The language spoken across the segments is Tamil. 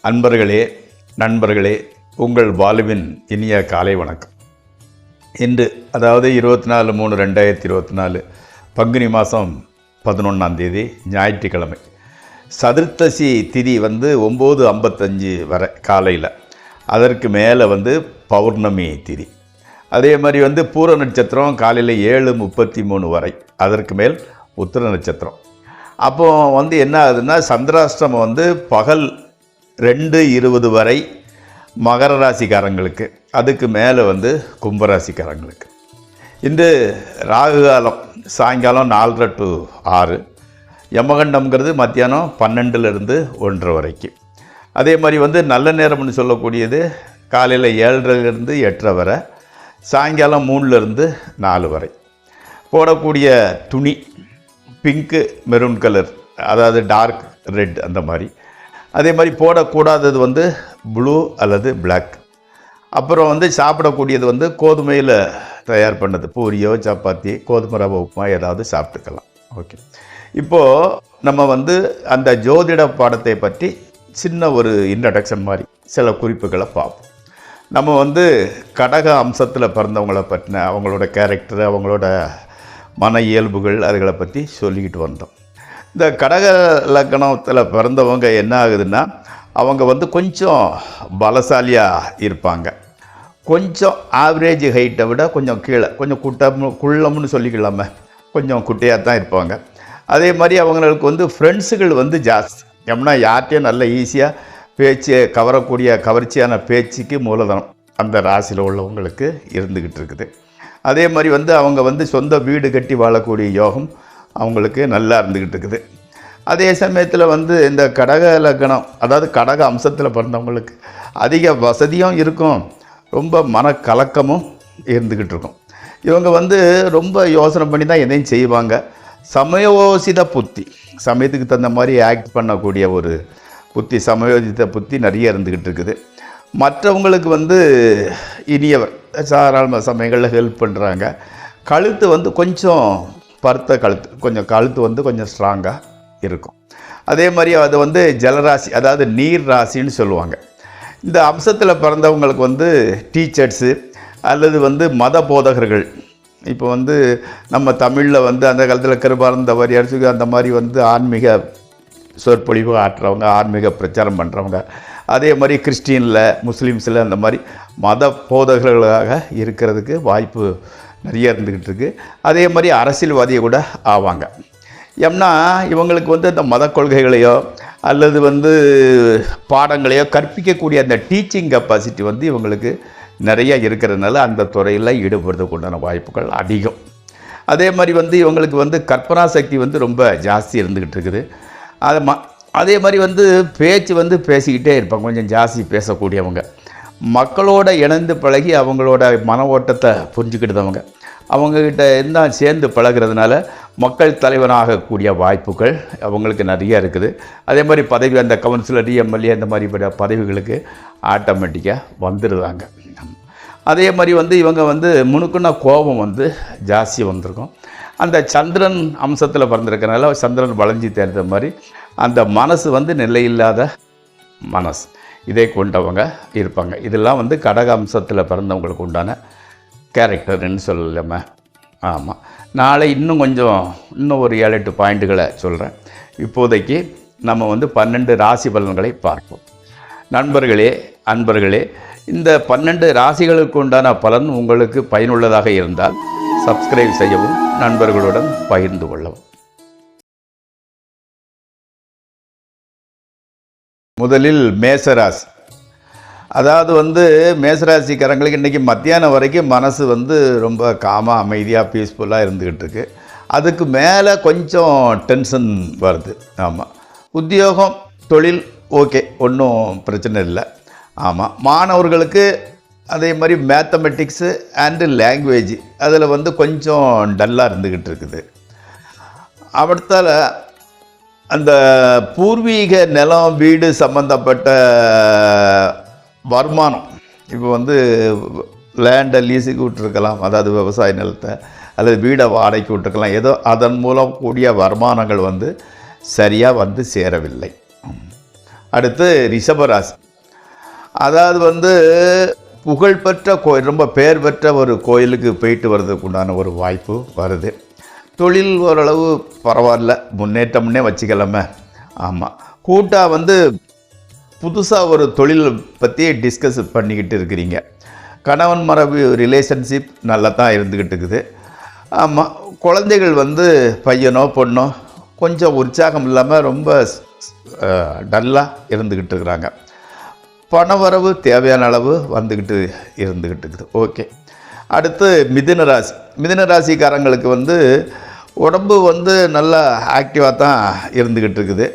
அன்பர்களே, நண்பர்களே, உங்கள் வாழ்வின் இனிய காலை வணக்கம். இன்று அதாவது 24/3/2024 பங்குனி மாதம் 11 ஞாயிற்றுக்கிழமை. சதுர்த்தசி திதி 9:55 வரை காலையில், அதற்கு மேலே பௌர்ணமி திதி. அதே மாதிரி பூர நட்சத்திரம் காலையில் 7:33 வரை, அதற்கு மேல் உத்திர நட்சத்திரம். அப்போது என்ன ஆகுதுன்னா, சந்திராஷ்டிரமம் பகல் 2:20 வரை மகர ராசிக்காரங்களுக்கு, அதுக்கு மேலே கும்பராசிக்காரங்களுக்கு. இந்த ராகு காலம் சாயங்காலம் 4:30 to 6, யமகண்டம்ங்கிறது மத்தியானம் 12லேருந்து 1:30 வரைக்கும். அதே மாதிரி நல்ல நேரம்னு சொல்லக்கூடியது காலையில் 7:30லேருந்து 8:30 வரை, சாயங்காலம் 3லேருந்து 4 வரை. போடக்கூடிய துணி பிங்க்கு, மெரூன் கலர், அதாவது டார்க் ரெட் அந்த மாதிரி. அதே மாதிரி போடக்கூடாதது ப்ளூ அல்லது பிளாக். அப்புறம் சாப்பிடக்கூடியது கோதுமையில் தயார் பண்ணது, பூரியோ சப்பாத்தி, கோதுமை ரவை உப்புமா ஏதாவது சாப்பிட்டுக்கலாம். ஓகே, இப்போது நம்ம அந்த ஜோதிட பாடத்தை பற்றி சின்ன ஒரு இன்ட்ரடக்ஷன் மாதிரி சில குறிப்புகளை பார்ப்போம். நம்ம கடக அம்சத்தில் பிறந்தவங்களை பற்றின அவங்களோட கேரக்டர், அவங்களோட மன இயல்புகள், அதுகளை பற்றி சொல்லிக்கிட்டு வந்தோம். இந்த கடக லக்னத்தில் பிறந்தவங்க என்ன ஆகுதுன்னா, அவங்க கொஞ்சம் பலசாலியாக இருப்பாங்க. கொஞ்சம் ஆவரேஜ் ஹைட்டை விட கொஞ்சம் கீழே, கொஞ்சம் குள்ளம்னு சொல்லிக்கலாமே, கொஞ்சம் குட்டையாக தான் இருப்பாங்க. அதே மாதிரி அவங்களுக்கு ஃப்ரெண்ட்ஸுகள் ஜாஸ்தி. ஏன்னா யார்கிட்டையும் நல்ல ஈஸியாக பேச்சு கவரக்கூடிய கவர்ச்சியான பேச்சுக்கு மூலதனம் அந்த ராசியில் உள்ளவங்களுக்கு இருந்துக்கிட்டு இருக்குது. அதே மாதிரி அவங்க சொந்த வீடு கட்டி வாழக்கூடிய யோகம் அவங்களுக்கு நல்லா இருந்துக்கிட்டு இருக்குது. அதே சமயத்தில் இந்த கடக லக்னம், அதாவது கடக அம்சத்தில் பிறந்தவங்களுக்கு அதிக வசதியும் இருக்கும், ரொம்ப மனக்கலக்கமும் இருந்துக்கிட்டு இருக்கும். இவங்க ரொம்ப யோசனை பண்ணி தான் எதையும் செய்வாங்க. சமயோசித புத்தி, சமயத்துக்கு தகுந்த மாதிரி ஆக்ட் பண்ணக்கூடிய ஒரு புத்தி, சமயோசித புத்தி நிறைய இருந்துக்கிட்டு இருக்குது. மற்றவங்களுக்கு இனியவர், சாதாரண சமயங்களில் ஹெல்ப் பண்ணுறாங்க. கழுத்து கொஞ்சம் பருத்த கழுத்து, கொஞ்சம் கழுத்து கொஞ்சம் ஸ்ட்ராங்காக இருக்கும். அதே மாதிரி அது ஜலராசி, அதாவது நீர் ராசின்னு சொல்லுவாங்க. இந்த அம்சத்தில் பிறந்தவங்களுக்கு டீச்சர்ஸு அல்லது மத போதகர்கள். இப்போ நம்ம தமிழில் அந்த காலத்தில் கிருபானந்த வாரியார் அந்த மாதிரி ஆன்மீக சொற்பொழிவு ஆற்றுறவங்க, ஆன்மீக பிரச்சாரம் பண்ணுறவங்க. அதே மாதிரி கிறிஸ்டியனில், முஸ்லீம்ஸில் அந்த மாதிரி மத போதகர்களாக இருக்கிறதுக்கு வாய்ப்பு நிறைய இருந்துக்கிட்டு இருக்குது. அதே மாதிரி அரசியல்வாதியை கூட ஆவாங்க. ஏன்னா இவங்களுக்கு அந்த மத கொள்கைகளையோ அல்லது பாடங்களையோ கற்பிக்கக்கூடிய அந்த டீச்சிங் கெப்பாசிட்டி இவங்களுக்கு நிறைய இருக்கிறதுனால அந்த துறையில் ஈடுபடுறதுக்கு உண்டான வாய்ப்புகள் அதிகம். அதே மாதிரி இவங்களுக்கு கற்பனா சக்தி ரொம்ப ஜாஸ்தி இருந்துக்கிட்டு இருக்குது. அதே மாதிரி பேச்சு பேசிக்கிட்டே இருப்பாங்க, கொஞ்சம் ஜாஸ்தி பேசக்கூடியவங்க. மக்களோட இணைந்து பழகி அவங்களோட மன ஓட்டத்தை புரிஞ்சுக்கிட்டவங்க. அவங்கக்கிட்ட இருந்தால் சேர்ந்து பழகிறதுனால மக்கள் தலைவனாகக்கூடிய வாய்ப்புகள் அவங்களுக்கு நிறைய இருக்குது. அதே மாதிரி பதவி, அந்த கவுன்சிலர், எம்எல்ஏ இந்த மாதிரி பதவிகளுக்கு ஆட்டோமேட்டிக்காக வந்துடுவாங்க. அதே மாதிரி இவங்க முணுக்குன்னா கோபம் ஜாஸ்தி வந்திருக்கும். அந்த சந்திரன் அம்சத்தில் பிறந்திருக்கிறனால சந்திரன் வளைஞ்சி தேர்ந்த மாதிரி அந்த மனசு நிலையில்லாத மனசு, இதை கொண்டவங்க இருப்பாங்க. இதெல்லாம் கடக அம்சத்தில் பிறந்தவங்களுக்கு உண்டான கேரக்டர்னு சொல்லலாமா. ஆமாம், நாளை இன்னும் ஒரு 7-8 பாயிண்ட்டுகளை சொல்கிறேன். இப்போதைக்கு நம்ம 12 ராசி பலன்களை பார்ப்போம். நண்பர்களே, அன்பர்களே, இந்த 12 ராசிகளுக்கு உண்டான பலன் உங்களுக்கு பயனுள்ளதாக இருந்தால் சப்ஸ்கிரைப் செய்யவும், நண்பர்களுடன் பகிர்ந்து கொள்ளவும். முதலில் மேசராசி. அதாவது மேசராசிக்காரங்களுக்கு இன்றைக்கி மத்தியானம் வரைக்கும் மனசு ரொம்ப காமாக, அமைதியாக, பீஸ்ஃபுல்லாக இருந்துக்கிட்டு இருக்கு. அதுக்கு மேலே கொஞ்சம் டென்ஷன் வருது. ஆமாம், உத்தியோகம், தொழில் ஓகே, ஒன்றும் பிரச்சனை இல்லை. ஆமாம், மாணவர்களுக்கு அதே மாதிரி மேத்தமெட்டிக்ஸு அண்டு லாங்குவேஜ் அதில் கொஞ்சம் டல்லாக இருந்துக்கிட்டு இருக்குது. அடுத்தால அந்த பூர்வீக நிலம், வீடு சம்மந்தப்பட்ட வருமானம், இப்போ லேண்டை லீஸுக்கு விட்டுருக்கலாம், அதாவது விவசாய நிலத்தை அல்லது வீடை வாடகைக்கு விட்டுருக்கலாம். ஏதோ அதன் மூலம் கூடிய வருமானங்கள் சரியாக சேரவில்லை. அடுத்து ரிஷபராசி. அதாவது வந்து புகழ்பெற்ற கோயில், ரொம்ப பேர் பெற்ற ஒரு கோயிலுக்கு போயிட்டு வர்றதுக்கு உண்டான ஒரு வாய்ப்பு வருது. தொழில் ஓரளவு பரவாயில்ல, முன்னேற்றம்னே வச்சுக்கலாமே. ஆமாம், கூட்டாக வந்து புதுசாக ஒரு தொழில் பற்றி டிஸ்கஸ் பண்ணிக்கிட்டு இருக்கிறீங்க. கணவன் மரபு ரிலேஷன்ஷிப் நல்லா தான் இருந்துக்கிட்டு இருக்குது. ஆமாம், குழந்தைகள் வந்து பையனோ பொண்ணோ கொஞ்சம் உற்சாகம் இல்லாமல் ரொம்ப டல்லாக இருந்துக்கிட்டு இருக்கிறாங்க. பண வரவு தேவையான அளவு வந்துக்கிட்டு இருந்துக்கிட்டு இருக்குது. ஓகே. அடுத்து மிதுன ராசி. மிதுன ராசிக்காரங்களுக்கு வந்து உடம்பு வந்து நல்லா ஆக்டிவாக தான் இருந்துக்கிட்டு இருக்குது.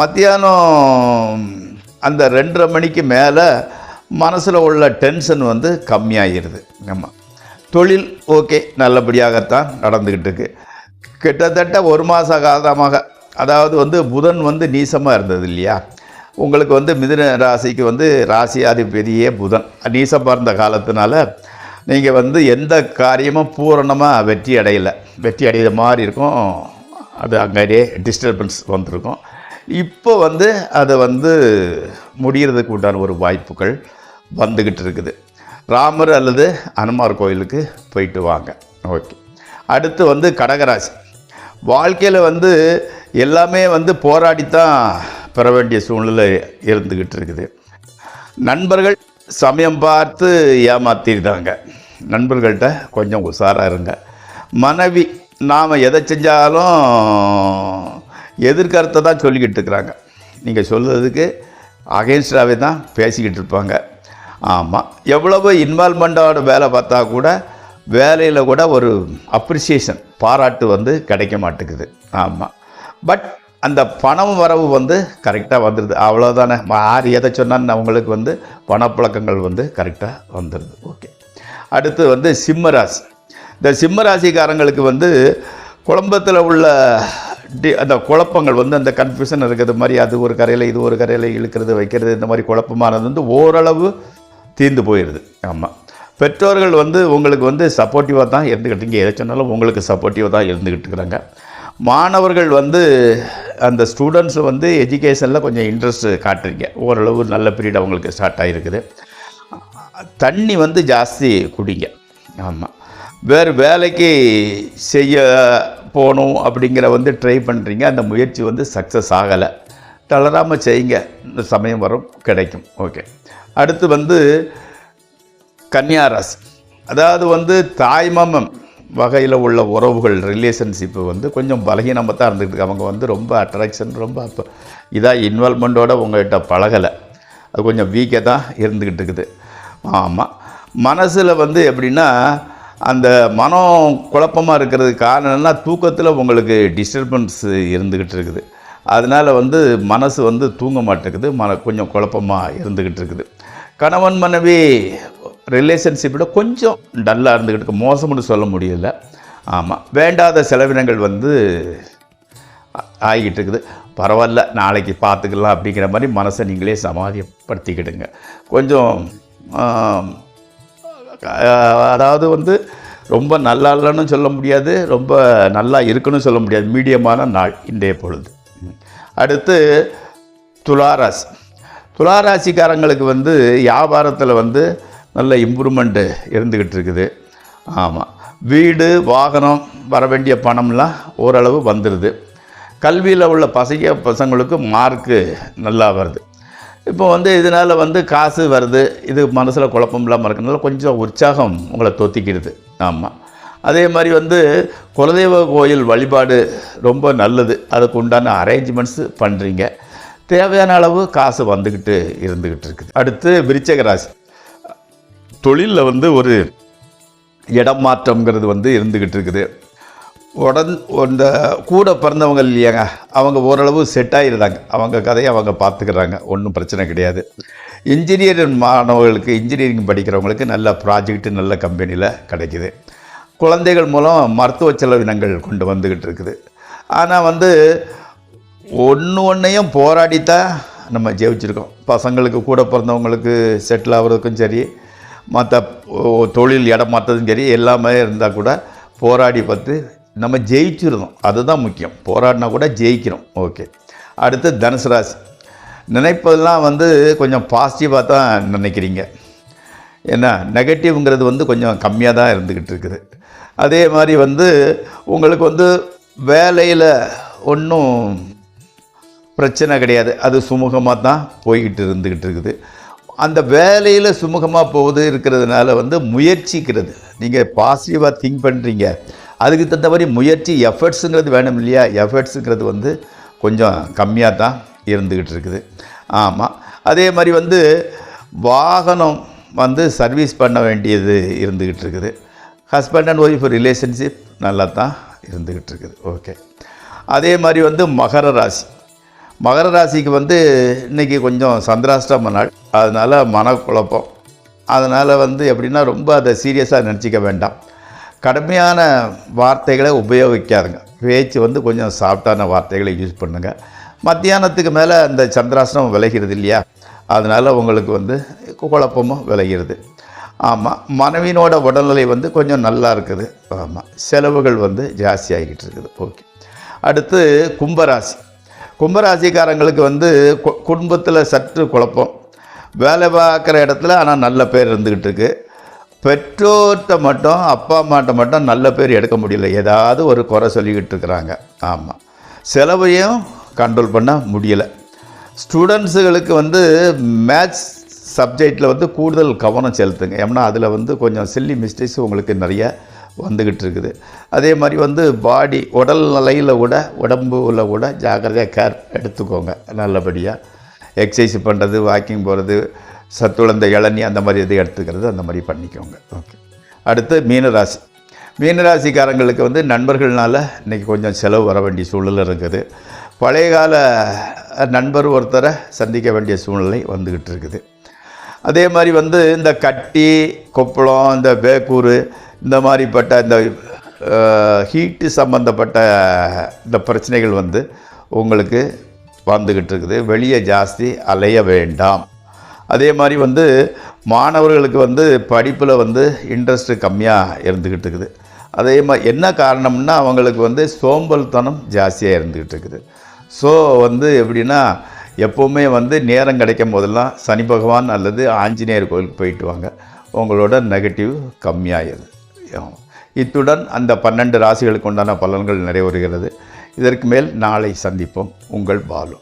மத்தியானம் அந்த 2:30 மணிக்கு மேலே மனசில் உள்ள டென்ஷன் வந்து கம்மியாகிடுது. ஆமாம், தொழில் ஓகே, நல்லபடியாகத்தான் நடந்துக்கிட்டு இருக்குது. கிட்டத்தட்ட 1 மாத காலமாக, அதாவது வந்து புதன் வந்து நீசமாக இருந்தது இல்லையா, உங்களுக்கு வந்து மிதுன ராசிக்கு வந்து ராசியாதிபதியே புதன் நீசமாக இருந்த காலத்தினால நீங்கள் வந்து எந்த காரியமும் பூரணமாக வெற்றி அடைகிற மாதிரி இருக்கும். அது அங்கேயே டிஸ்டர்பன்ஸ் வந்திருக்கும். இப்போ வந்து அதை வந்து முடிகிறதுக்கு உண்டான ஒரு வாய்ப்புகள் வந்துக்கிட்டு இருக்குது. ராமர் அல்லது அனுமார் கோயிலுக்கு போயிட்டு வாங்க. ஓகே. அடுத்து வந்து கடகராசி. வாழ்க்கையில் வந்து எல்லாமே வந்து போராடித்தான் பெற வேண்டிய சூழ்நிலை இருந்துக்கிட்டு இருக்குது. நண்பர்கள் சமயம் பார்த்து ஏமாற்றிருந்தாங்க. நண்பர்கள்ட்ட கொஞ்சம் உஷாராக இருங்க. மனைவி நாம் எதை செஞ்சாலும் எதிர்கருத்தை தான் சொல்லிக்கிட்டு இருக்கிறாங்க. நீங்கள் சொல்கிறதுக்கு அகென்ஸ்டாகவே தான் பேசிக்கிட்டு இருப்பாங்க. ஆமாம், எவ்வளவு இன்வால்மெண்ட்டோட வேலை பார்த்தா கூட வேலையில் கூட ஒரு அப்ரிசியேஷன், பாராட்டு வந்து கிடைக்க மாட்டேங்குது. ஆமாம், பட் அந்த பணம் வரவு வந்து கரெக்டாக வந்துடுது. அவ்வளோதானே. யார் எதை சொன்னான்னு அவங்களுக்கு வந்து பணப்பழக்கங்கள் வந்து கரெக்டாக வந்துடுது. ஓகே. அடுத்து வந்து சிம்மராசி. இந்த சிம்மராசிக்காரங்களுக்கு வந்து குழம்பத்தில் உள்ள அந்த குழப்பங்கள் வந்து அந்த கன்ஃபியூஷன் இருக்கிறது மாதிரி, அது ஒரு கரையில் இது ஒரு கரையில் இழுக்கிறது வைக்கிறது, இந்த மாதிரி குழப்பமானது வந்து ஓரளவு தீர்ந்து போயிடுது. ஆமாம், பெற்றோர்கள் வந்து உங்களுக்கு வந்து சப்போர்ட்டிவாக தான் இருந்துக்கிட்டீங்க. எதை சொன்னாலும் உங்களுக்கு சப்போர்ட்டிவாக தான் இருந்துக்கிட்டு இருக்கிறாங்க. மாணவர்கள் வந்து அந்த ஸ்டூடெண்ட்ஸ் வந்து எஜுகேஷனில் கொஞ்சம் இன்ட்ரெஸ்ட் காட்டுறீங்க. ஓரளவு நல்ல பீரியட் அவங்களுக்கு ஸ்டார்ட் ஆகிருக்குது. தண்ணி வந்து ஜாஸ்தி குடிங்க. ஆமாம், வேறு வேலைக்கு செய்ய போகணும் அப்படிங்கிற வந்து ட்ரை பண்ணுறீங்க. அந்த முயற்சி வந்து சக்ஸஸ் ஆகலை. தளராமல் செய்யுங்க, இந்த சமயம் வரும், கிடைக்கும். ஓகே. அடுத்து வந்து கன்னியாராசி. அதாவது வந்து தாய்மாமன் வகையில் உள்ள உறவுகள், ரிலேஷன்ஷிப்பு வந்து கொஞ்சம் பலகீனமாக தான் இருந்துக்கிட்டு. அவங்க வந்து ரொம்ப அட்ராக்ஷன், ரொம்ப இதாக இன்வால்மெண்ட்டோடு உங்கள்கிட்ட பழகலை. அது கொஞ்சம் வீக்காக தான் இருந்துக்கிட்டு இருக்குது. ஆமாம், மனசில் வந்து எப்படின்னா அந்த மனம் குழப்பமாக இருக்கிறதுக்கு காரணம்னா தூக்கத்தில் உங்களுக்கு டிஸ்டர்பன்ஸ் இருந்துக்கிட்டு இருக்குது. அதனால் வந்து மனசு வந்து தூங்க மாட்டேங்குது, கொஞ்சம் குழப்பமாக இருந்துக்கிட்டு இருக்குது. கணவன் மனைவி ரிலேஷன்ஷிப்போட கொஞ்சம் டல்லாக இருந்துக்கிட்டு இருக்கு, மோசம்னு சொல்ல முடியல. ஆமாம், வேண்டாத செலவினங்கள் வந்து ஆகிக்கிட்டு இருக்குது. பரவாயில்ல, நாளைக்கு பார்த்துக்கலாம் அப்படிங்கிற மாதிரி மனசை நீங்களே சமாதிப்படுத்திக்கிடுங்க. கொஞ்சம் அதாவது வந்து ரொம்ப நல்லா இல்லைன்னு சொல்ல முடியாது, ரொம்ப நல்லா இருக்குன்னு சொல்ல முடியாது, மீடியமான நாள் இன்றைய பொழுது. அடுத்து துளாராசி. துளாராசிக்காரங்களுக்கு வந்து வியாபாரத்தில் வந்து நல்ல இம்ப்ரூவ்மெண்ட்டு இருந்துக்கிட்டு இருக்குது. ஆமாம், வீடு வாகனம் வர வேண்டிய பணம்லாம் ஓரளவு வந்துடுது. கல்வியில் உள்ள பசங்களுக்கு மார்க்கு நல்லா வருது. இப்போ வந்து இதனால் வந்து காசு வருது, இது மனசில் குழப்பம் இல்லாமல் இருக்கிறதுனால கொஞ்சம் உற்சாகம் உங்களை தொத்திக்கிடுது. ஆமாம், அதே மாதிரி வந்து குலதெய்வ கோயில் வழிபாடு ரொம்ப நல்லது. அதுக்கு உண்டான அரேஞ்ச்மெண்ட்ஸு பண்ணுறீங்க. தேவையான அளவு காசு வந்துக்கிட்டு இருந்துக்கிட்டு இருக்குது. அடுத்து விருச்சிக ராசி. தொழிலில் வந்து ஒரு இடம் மாற்றம்ங்கிறது வந்து இருந்துக்கிட்டு இருக்குது. இந்த கூட பிறந்தவங்க இல்லையாங்க, அவங்க ஓரளவு செட் ஆகிடுறாங்க. அவங்க கதையை அவங்க பார்த்துக்கிறாங்க, ஒன்றும் பிரச்சனை கிடையாது. இன்ஜினியரிங் மாணவர்களுக்கு, இன்ஜினியரிங் படிக்கிறவங்களுக்கு நல்ல ப்ராஜெக்ட் நல்ல கம்பெனியில் கிடைக்கிது. குழந்தைகள் மூலம் மருத்துவ செலவினங்கள் கொண்டு வந்துக்கிட்டு இருக்குது. ஆனால் வந்து ஒன்றையும் போராடித்தான் நம்ம ஜெயிச்சிருக்கோம். பசங்களுக்கு கூட பிறந்தவங்களுக்கு செட்டில் ஆகிறதுக்கும் சரி, மற்ற தொழில் இடம் மாற்றதும் சரி, எல்லாமே இருந்தால் கூட போராடி பார்த்து நம்ம ஜெயிச்சிருந்தோம். அதுதான் முக்கியம். போராடினா கூட ஜெயிக்கிறோம். ஓகே. அடுத்து தனுசு ராசி. நினைப்பதெல்லாம் வந்து கொஞ்சம் பாசிட்டிவாக தான் நினைக்கிறீங்க. ஏன்னா நெகட்டிவ்ங்கிறது வந்து கொஞ்சம் கம்மியாக தான் இருந்துக்கிட்டு இருக்குது. அதே மாதிரி வந்து உங்களுக்கு வந்து வேலையில் ஒன்றும் பிரச்சனை கிடையாது. அது சுமூகமாக தான் போய்கிட்டு இருந்துக்கிட்டு இருக்குது. அந்த வேலையில் சுமூகமாக போகுது இருக்கிறதுனால வந்து முயற்சிக்கிறது, நீங்கள் பாசிட்டிவாக திங்க் பண்ணுறீங்க. அதுக்கு தகுந்த மாதிரி முயற்சி எஃபர்ட்ஸுங்கிறது வேணும் இல்லையா? எஃபர்ட்ஸுங்கிறது வந்து கொஞ்சம் கம்மியாக தான் இருந்துக்கிட்டு இருக்குது. ஆமாம். அதே மாதிரி வந்து வாகனம் வந்து சர்வீஸ் பண்ண வேண்டியது இருந்துக்கிட்டு இருக்குது. ஹஸ்பண்ட் அண்ட் ஒய்ஃப் ரிலேஷன்ஷிப் நல்லா தான் இருந்துக்கிட்டு இருக்குது. ஓகே. அதே மாதிரி வந்து மகர ராசி. மகர ராசிக்கு வந்து இன்றைக்கி கொஞ்சம் சந்திராஷ்டம நாள், அதனால் மனக்குழப்பம். அதனால் வந்து எப்படின்னா ரொம்ப அதை சீரியஸாக நினச்சிக்க வேண்டாம். கடுமையான வார்த்தைகளை உபயோகிக்காதுங்க. பேச்சு வந்து கொஞ்சம் சாஃப்டான வார்த்தைகளை யூஸ் பண்ணுங்கள். மத்தியானத்துக்கு மேலே அந்த சந்திராஷ்டமம் விலகிறது இல்லையா? அதனால் உங்களுக்கு வந்து குழப்பமும் விலகிறது. ஆமாம். மனைவியினோட உடல்நிலை வந்து கொஞ்சம் நல்லா இருக்குது. ஆமாம். செலவுகள் வந்து ஜாஸ்தி ஆகிக்கிட்டு இருக்குது. ஓகே. அடுத்து கும்பராசி. கும்பராசிக்காரங்களுக்கு வந்து குடும்பத்தில் சற்று குழப்பம். வேலை பார்க்குற இடத்துல ஆனால் நல்ல பேர் இருந்துக்கிட்டு இருக்குது. பெற்றோர்கிட்ட மட்டும், அப்பா அம்மாட்ட மட்டும் நல்ல பேர் எடுக்க முடியல. ஏதாவது ஒரு குறை சொல்லிக்கிட்டு இருக்கிறாங்க. ஆமாம். செலவையும் கண்ட்ரோல் பண்ண முடியலை. ஸ்டூடெண்ட்ஸுகளுக்கு வந்து மேத்ஸ் சப்ஜெக்டில் வந்து கூடுதல் கவனம் செலுத்துங்க. ஏன்னா அதில் வந்து கொஞ்சம் சில்லி மிஸ்டேக்ஸ் உங்களுக்கு நிறைய வந்துக்கிட்டு இருக்குது. அதே மாதிரி வந்து உடல் நிலையில் கூட, உடம்புல கூட ஜாக்கிரதையாக கேர் எடுத்துக்கோங்க. நல்லபடியாக எக்ஸசைஸ் பண்ணுறது, வாக்கிங் போகிறது, சத்துழந்த இளநீ அந்த மாதிரி இது எடுத்துக்கிறது, அந்த மாதிரி பண்ணிக்கோங்க. ஓகே. அடுத்து மீனராசி. மீனராசிக்காரங்களுக்கு வந்து நண்பர்கள்னால இன்றைக்கி கொஞ்சம் செலவு வர வேண்டிய சூழ்நிலை இருக்குது. பழைய கால நண்பர் ஒருத்தரை சந்திக்க வேண்டிய சூழ்நிலை வந்துக்கிட்டு இருக்குது. அதே மாதிரி வந்து இந்த கட்டி, கொப்பளம், இந்த பேக்கூர், இந்த மாதிரிப்பட்ட இந்த ஹீட்டு சம்மந்தப்பட்ட இந்த பிரச்சனைகள் வந்து உங்களுக்கு வந்துக்கிட்டு இருக்குது. வெளியே ஜாஸ்தி அலைய வேண்டாம். அதே மாதிரி வந்து மாணவர்களுக்கு வந்து படிப்பில் வந்து இன்ட்ரெஸ்ட்டு கம்மியாக இருந்துக்கிட்டு இருக்குது. அதே மாதிரி என்ன காரணம்னா அவங்களுக்கு வந்து சோம்பல்தனம் ஜாஸ்தியாக இருந்துக்கிட்டு இருக்குது. ஸோ வந்து எப்படின்னா எப்போவுமே வந்து நேரம் கிடைக்கும் போதெல்லாம் சனி பகவான் அல்லது ஆஞ்சநேயர் கோயிலுக்கு போயிட்டு வாங்க. உங்களோட நெகட்டிவ் கம்மியாகிடுது. இத்துடன் அந்த 12 ராசிகளுக்கு உண்டான பலன்கள் நிறைவேறுகிறது. இதற்கு மேல் நாளை சந்திப்போம். உங்கள் பாலு.